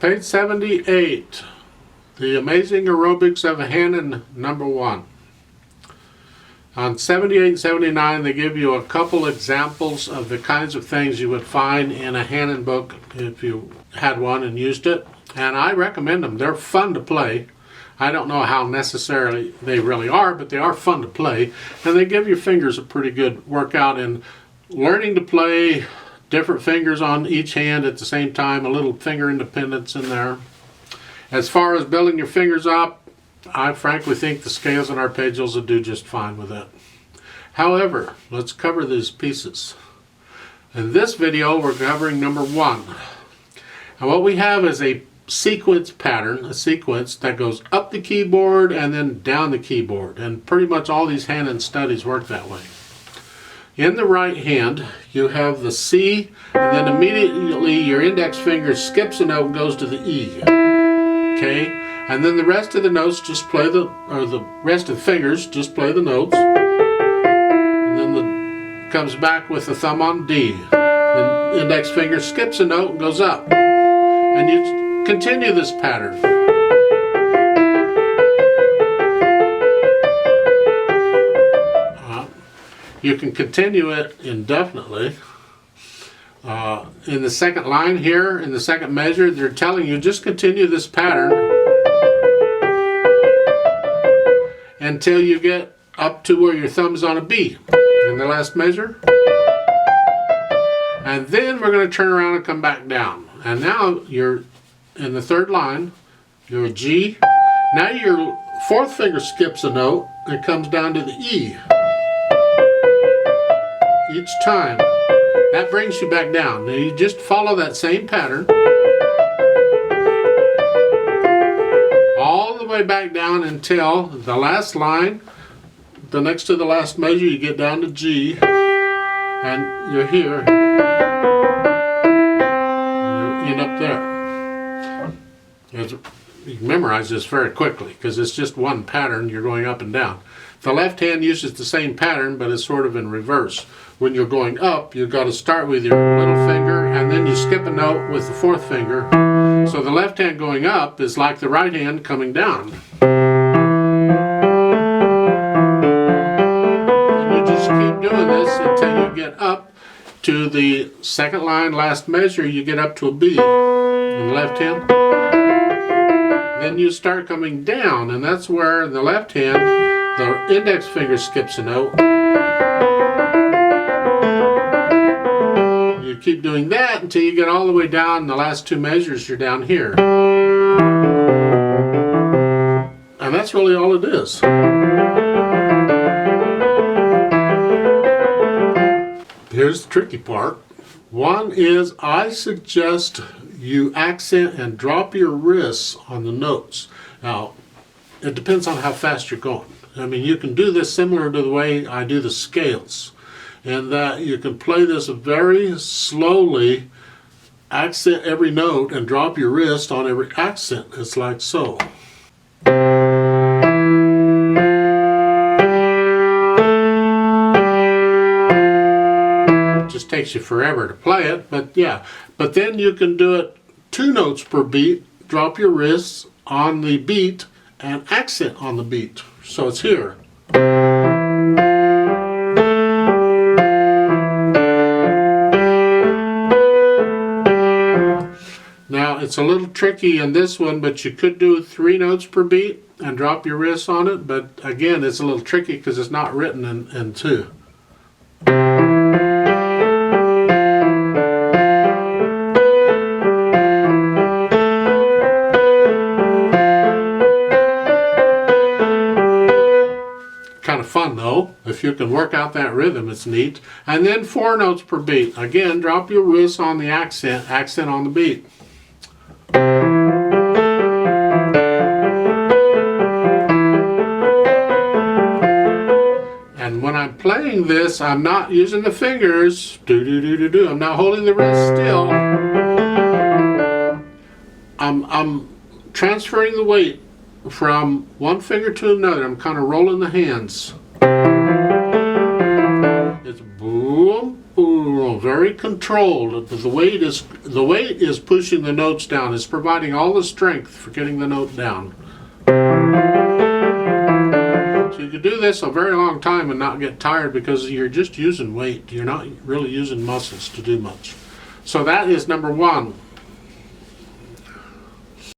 Page 78, The Amazing Aerobics of Hanon No. 1. On 78 and 79, they give you a couple examples of the kinds of things you would find in a Hanon book if you had one and used it. And I recommend them. They're fun to play. I don't know how necessarily they really are, but they are fun to play. And they give your fingers a pretty good workout in learning to play different fingers on each hand at the same time, a little finger independence in there. As far as building your fingers up, I frankly think the scales and arpeggios will do just fine with it. However, let's cover these pieces. In this video, we're covering number 1. And what we have is a sequence pattern, a sequence that goes up the keyboard and then down the keyboard. And pretty much all these Hanon studies work that way. In the right hand, you have the C, and then immediately your index finger skips a note and goes to the E. Okay? And then the rest of the notes just play the rest of the fingers just play the notes. And then comes back with the thumb on D. The index finger skips a note and goes up. And you continue this pattern. You can continue it indefinitely. In the second line here, in the second measure, they're telling you just continue this pattern until you get up to where your thumb's on a B in the last measure. And then we're going to turn around and come back down. And now you're in the third line, you're a G. Now your fourth finger skips a note and comes down to the E. Each time. That brings you back down. Now you just follow that same pattern all the way back down until the last line, the next to the last measure, you get down to G, and you're here. You end up there. You can memorize this very quickly because it's just one pattern. You're going up and down. The left hand uses the same pattern, but it's sort of in reverse. When you're going up, you've got to start with your little finger, and then you skip a note with the fourth finger. So the left hand going up is like the right hand coming down. And you just keep doing this until you get up to the second line, last measure, you get up to a B in the left hand. Then you start coming down, and that's where in the left hand, the index finger skips a note. You keep doing that until you get all the way down. In the last two measures, you're down here. And that's really all it is. Here's the tricky part. One is I suggest you accent and drop your wrists on the notes. Now, it depends on how fast you're going. I mean, you can do this similar to the way I do the scales, in that you can play this very slowly, accent every note, and drop your wrist on every accent. It's like so. It just takes you forever to play it, but yeah. But then you can do it 2 notes per beat, drop your wrists on the beat, and accent on the beat. So it's here. Now it's a little tricky in this one, but you could do 3 notes per beat and drop your wrists on it. But again, it's a little tricky because it's not written in 2. Fun though, if you can work out that rhythm, it's neat. And then 4 notes per beat. Again, drop your wrists on the accent on the beat. And when I'm playing this, I'm not using the fingers. Do-do-do-do-do. I'm not holding the wrist still. I'm transferring the weight from one finger to another. I'm kind of rolling the hands. It's boom, boom, very controlled. But the weight is pushing the notes down. It's providing all the strength for getting the note down. So you could do this a very long time and not get tired because you're just using weight. You're not really using muscles to do much. So that is number one.